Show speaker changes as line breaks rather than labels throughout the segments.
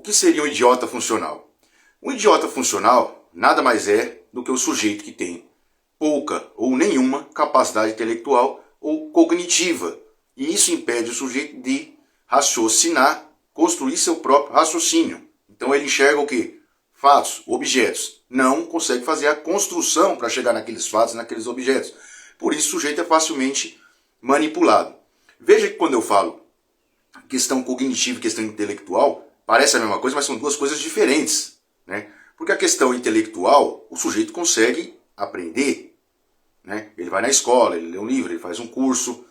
que seria um idiota funcional? Um idiota funcional nada mais é do que o sujeito que tem pouca ou nenhuma capacidade intelectual ou cognitiva. E isso impede o sujeito de raciocinar, construir seu próprio raciocínio. Então ele enxerga o quê? Fatos, objetos. Não consegue fazer a construção para chegar naqueles fatos, naqueles objetos. Por isso o sujeito é facilmente manipulado. Veja que quando eu falo questão cognitiva e questão intelectual, parece a mesma coisa, mas são duas coisas diferentes, né? Porque a questão intelectual, o sujeito consegue aprender, né? Ele vai na escola, ele lê um livro, ele faz um curso,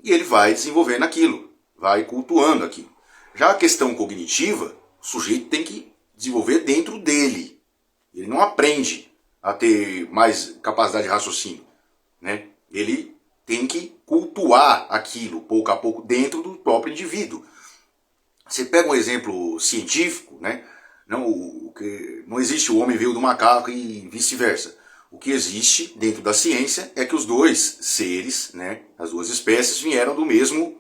e ele vai desenvolvendo aquilo, vai cultuando aquilo. Já a questão cognitiva, o sujeito tem que desenvolver dentro dele. Ele não aprende a ter mais capacidade de raciocínio, né? Ele tem que cultuar aquilo, pouco a pouco, dentro do próprio indivíduo. Você pega um exemplo científico, né? Não existe o homem veio do macaco e vice-versa. O que existe dentro da ciência é que os dois seres, né, as duas espécies, vieram do mesmo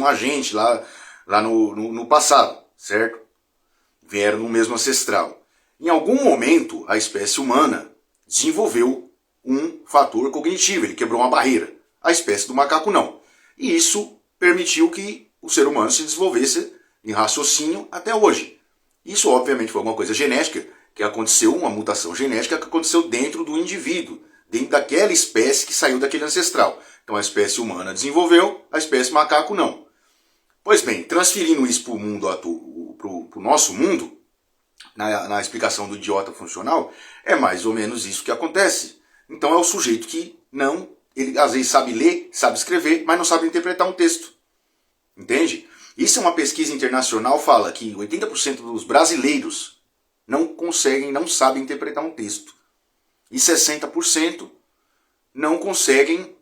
agente lá no passado, certo? Vieram do mesmo ancestral. Em algum momento, a espécie humana desenvolveu um fator cognitivo, ele quebrou uma barreira. A espécie do macaco não. E isso permitiu que o ser humano se desenvolvesse em raciocínio até hoje. Isso, obviamente, foi uma coisa genética, que aconteceu, uma mutação genética que aconteceu dentro do indivíduo, dentro daquela espécie que saiu daquele ancestral. Então a espécie humana desenvolveu, a espécie macaco não. Pois bem, transferindo isso para o mundo, para o nosso mundo, na explicação do idiota funcional, é mais ou menos isso que acontece. Então é o sujeito que não, ele às vezes sabe ler, sabe escrever, mas não sabe interpretar um texto. Entende? Isso é uma pesquisa internacional, fala que 80% dos brasileiros não conseguem, não sabem interpretar um texto. E 60% não conseguem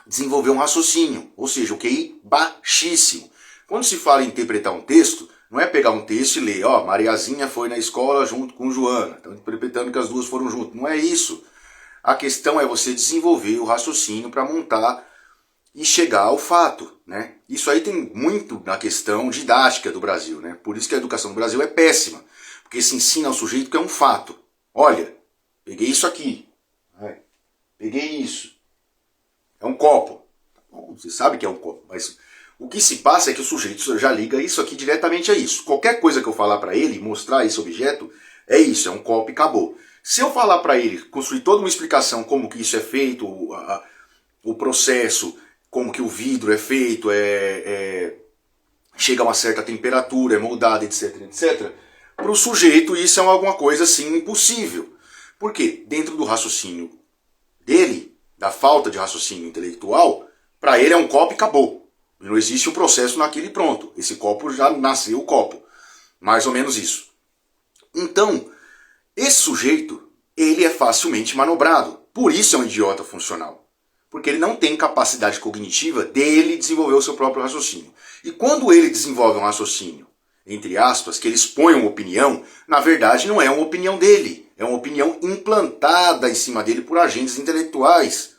desenvolver um raciocínio, ou seja, o QI baixíssimo. Quando se fala em interpretar um texto, não é pegar um texto e ler, ó, Mariazinha foi na escola junto com Joana, estão interpretando que as duas foram juntas. Não é isso. A questão é você desenvolver o raciocínio para montar e chegar ao fato, né? Isso aí tem muito na questão didática do Brasil, né? Por isso que a educação do Brasil é péssima, porque se ensina ao sujeito que é um fato. Olha, peguei isso aqui, peguei isso, é um copo. Bom, você sabe que é um copo, mas o que se passa é que o sujeito já liga isso aqui diretamente a isso. Qualquer coisa que eu falar para ele, mostrar esse objeto, é isso, é um copo e acabou. Se eu falar para ele, construir toda uma explicação como que isso é feito, o processo, como que o vidro é feito, chega a uma certa temperatura, é moldado, etc, etc, para o sujeito isso é alguma coisa assim impossível. Por quê? Dentro do raciocínio dele, da falta de raciocínio intelectual, para ele é um copo e acabou. Não existe um processo naquele pronto. Esse copo já nasceu o copo. Mais ou menos isso. Então, esse sujeito, ele é facilmente manobrado. Por isso é um idiota funcional. Porque ele não tem capacidade cognitiva dele desenvolver o seu próprio raciocínio. E quando ele desenvolve um raciocínio, entre aspas, que ele expõe uma opinião, na verdade não é uma opinião dele. É uma opinião implantada em cima dele por agentes intelectuais.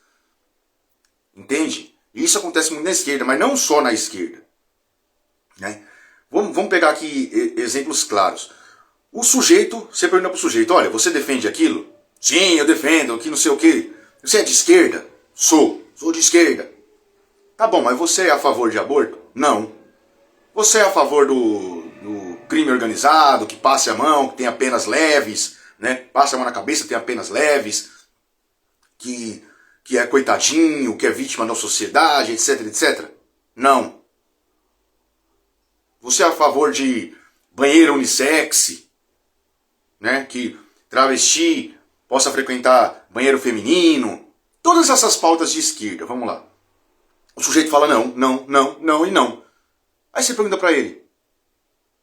Entende? Isso acontece muito na esquerda, mas não só na esquerda. Né? Vamos pegar aqui exemplos claros. O sujeito, você pergunta para o sujeito, olha, você defende aquilo? Sim, eu defendo, que não sei o quê. Você é de esquerda? Sou de esquerda. Tá bom, mas você é a favor de aborto? Não. Você é a favor do crime organizado, que passe a mão, que tenha penas leves, né? Passe a mão na cabeça, tenha penas leves, que é coitadinho, que é vítima da sociedade, etc, etc? Não. Você é a favor de banheiro unissex, né? Que travesti possa frequentar banheiro feminino? Todas essas pautas de esquerda, vamos lá. O sujeito fala não, não, não, não e não. Aí você pergunta pra ele,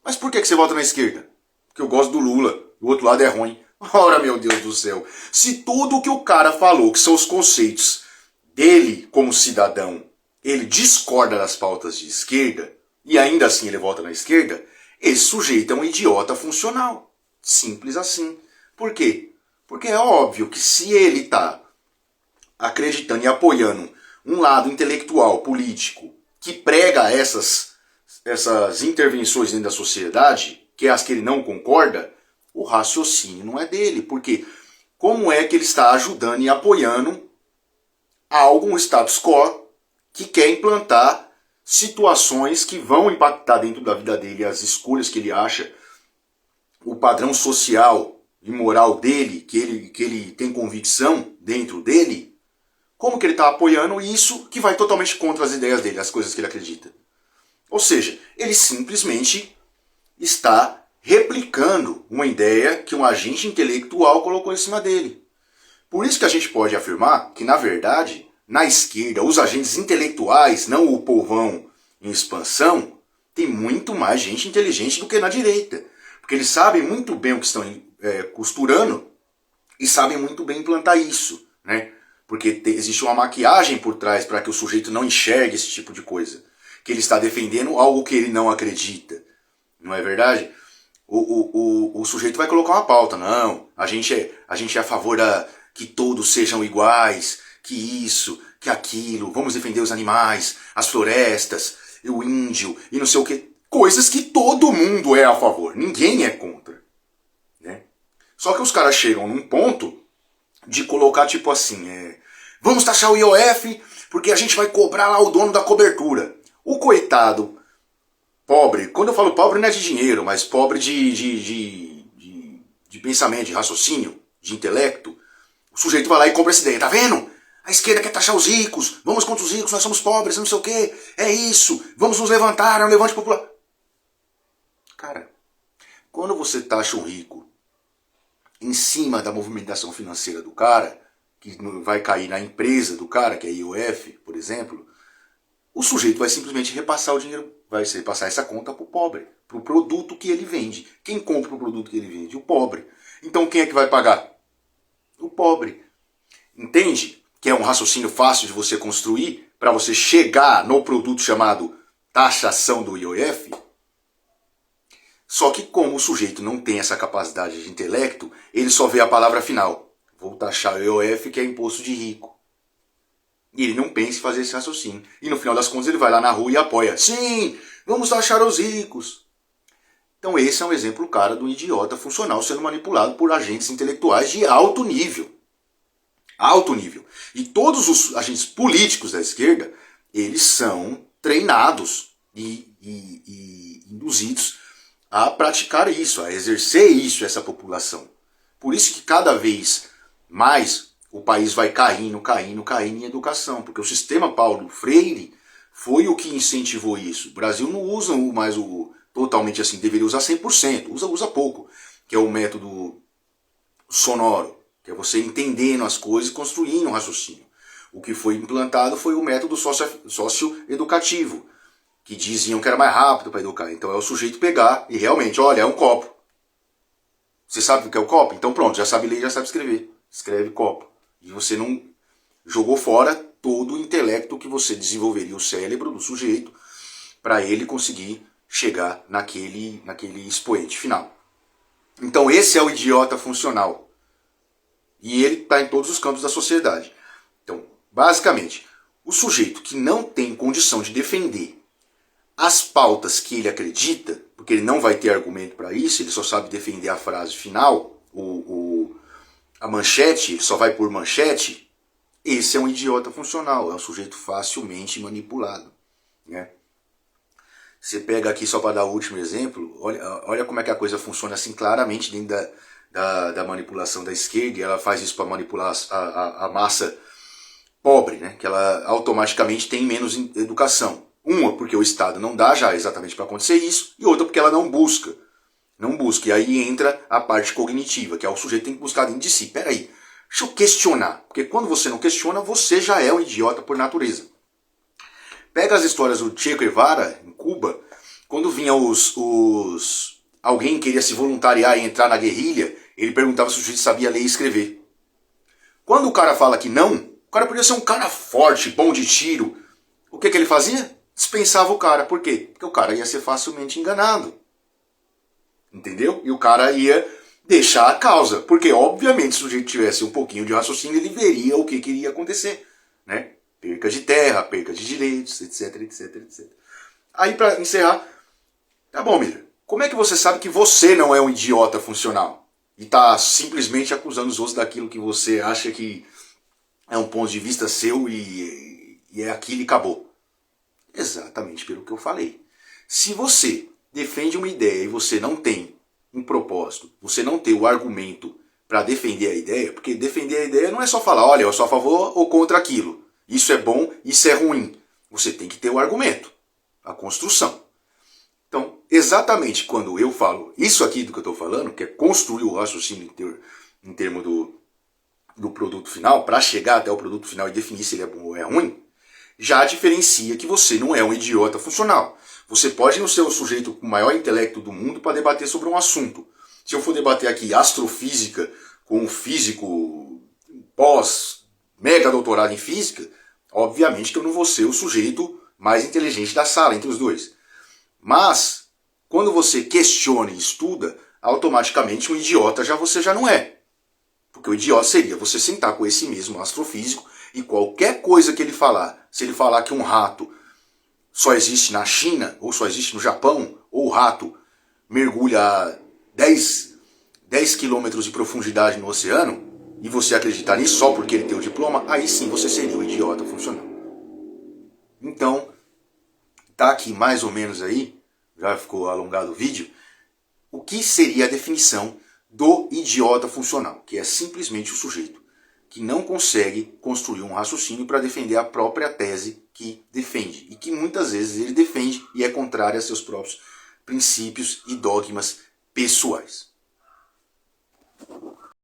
mas por que você vota na esquerda? Porque eu gosto do Lula, do outro lado é ruim. Ora, meu Deus do céu. Se tudo o que o cara falou, que são os conceitos dele como cidadão, ele discorda das pautas de esquerda, e ainda assim ele vota na esquerda, esse sujeito é um idiota funcional. Simples assim. Por quê? Porque é óbvio que se ele está acreditando e apoiando um lado intelectual, político, que prega essas essas intervenções dentro da sociedade, que é as que ele não concorda, o raciocínio não é dele. Porque como é que ele está ajudando e apoiando algo, um status quo, que quer implantar situações que vão impactar dentro da vida dele, as escolhas que ele acha, o padrão social e moral dele, que ele tem convicção dentro dele, como que ele está apoiando isso que vai totalmente contra as ideias dele, as coisas que ele acredita. Ou seja, ele simplesmente está replicando uma ideia que um agente intelectual colocou em cima dele. Por isso que a gente pode afirmar que, na verdade, na esquerda, os agentes intelectuais, não o povão em expansão, tem muito mais gente inteligente do que na direita. Porque eles sabem muito bem o que estão costurando e sabem muito bem implantar isso, né? Porque existe uma maquiagem por trás para que o sujeito não enxergue esse tipo de coisa. Que ele está defendendo algo que ele não acredita. Não é verdade? O sujeito vai colocar uma pauta. Não, a gente é a favor que todos sejam iguais, que isso, que aquilo, vamos defender os animais, as florestas, o índio e não sei o que. Coisas que todo mundo é a favor, ninguém é contra. Né? Só que os caras chegam num ponto de colocar tipo assim, vamos taxar o IOF porque a gente vai cobrar lá o dono da cobertura. O coitado, pobre, quando eu falo pobre não é de dinheiro, mas pobre de pensamento, de raciocínio, de intelecto, o sujeito vai lá e compra essa ideia, tá vendo? A esquerda quer taxar os ricos, vamos contra os ricos, nós somos pobres, não sei o que, é isso, vamos nos levantar, é um levante popular. Cara, quando você taxa um rico em cima da movimentação financeira do cara, que vai cair na empresa do cara, que é a IOF, por exemplo, o sujeito vai simplesmente repassar o dinheiro, vai repassar essa conta para o pobre, para o produto que ele vende. Quem compra o produto que ele vende? O pobre. Então quem é que vai pagar? O pobre. Entende? Que é um raciocínio fácil de você construir para você chegar no produto chamado taxação do IOF. Só que como o sujeito não tem essa capacidade de intelecto, ele só vê a palavra final. Vou taxar o IOF, que é imposto de rico. E ele não pensa em fazer esse raciocínio. E no final das contas ele vai lá na rua e apoia. Sim, vamos taxar os ricos. Então esse é um exemplo claro do idiota funcional sendo manipulado por agentes intelectuais de alto nível. Alto nível. E todos os agentes políticos da esquerda, eles são treinados e induzidos a praticar isso, a exercer isso, essa população. Por isso que cada vez mais o país vai caindo em educação, porque o sistema Paulo Freire foi o que incentivou isso. O Brasil não usa mais totalmente assim, deveria usar 100%, usa pouco, que é o método sonoro, que é você entendendo as coisas e construindo um raciocínio. O que foi implantado foi o método socioeducativo, que diziam que era mais rápido para educar. Então é o sujeito pegar e realmente, olha, é um copo. Você sabe o que é o copo? Então pronto, já sabe ler, já sabe escrever. Escreve copo. E você não jogou fora todo o intelecto que você desenvolveria, o cérebro do sujeito, para ele conseguir chegar naquele expoente final. Então esse é o idiota funcional. E ele está em todos os campos da sociedade. Então, basicamente, o sujeito que não tem condição de defender as pautas que ele acredita, porque ele não vai ter argumento para isso, ele só sabe defender a frase final, a manchete, ele só vai por manchete, esse é um idiota funcional, é um sujeito facilmente manipulado. Né? Você pega aqui, só para dar o último exemplo, olha como é que a coisa funciona assim claramente dentro da manipulação da esquerda, e ela faz isso para manipular a massa pobre, né? Que ela automaticamente tem menos educação. Uma, porque o Estado não dá já exatamente para acontecer isso, e outra, porque ela não busca. Não busca. E aí entra a parte cognitiva, que é o sujeito tem que buscar dentro de si. Peraí, deixa eu questionar. Porque quando você não questiona, você já é um idiota por natureza. Pega as histórias do Che Guevara, em Cuba, quando vinha alguém queria se voluntariar e entrar na guerrilha, ele perguntava se o sujeito sabia ler e escrever. Quando o cara fala que não, o cara podia ser um cara forte, bom de tiro. O que ele fazia? Dispensava o cara. Por quê? Porque o cara ia ser facilmente enganado. Entendeu? E o cara ia deixar a causa. Porque, obviamente, se o sujeito tivesse um pouquinho de raciocínio, ele veria o que iria acontecer. Né? Perca de terra, perca de direitos, etc, etc, etc. Aí, para encerrar, tá bom, Miller, como é que você sabe que você não é um idiota funcional? E está simplesmente acusando os outros daquilo que você acha que é um ponto de vista seu e é aquilo e acabou. Exatamente pelo que eu falei. Se você defende uma ideia e você não tem um propósito, você não tem o argumento para defender a ideia, porque defender a ideia não é só falar, olha, eu sou a favor ou contra aquilo. Isso é bom, isso é ruim. Você tem que ter o argumento, a construção. Então, exatamente quando eu falo isso aqui do que eu estou falando, que é construir o raciocínio em termos do produto final, para chegar até o produto final e definir se ele é bom ou é ruim, já diferencia que você não é um idiota funcional. Você pode não ser o sujeito com o maior intelecto do mundo para debater sobre um assunto. Se eu for debater aqui astrofísica com um físico pós-mega doutorado em física, obviamente que eu não vou ser o sujeito mais inteligente da sala entre os dois. Mas, quando você questiona e estuda, automaticamente um idiota você já não é. Porque o idiota seria você sentar com esse mesmo astrofísico e qualquer coisa que ele falar, se ele falar que um rato só existe na China, ou só existe no Japão, ou o rato mergulha a 10 quilômetros de profundidade no oceano, e você acreditar nisso só porque ele tem o diploma, aí sim você seria o idiota funcional. Então, tá aqui mais ou menos aí, já ficou alongado o vídeo, o que seria a definição do idiota funcional, que é simplesmente o sujeito que não consegue construir um raciocínio para defender a própria tese que defende, e que muitas vezes ele defende e é contrária a seus próprios princípios e dogmas pessoais.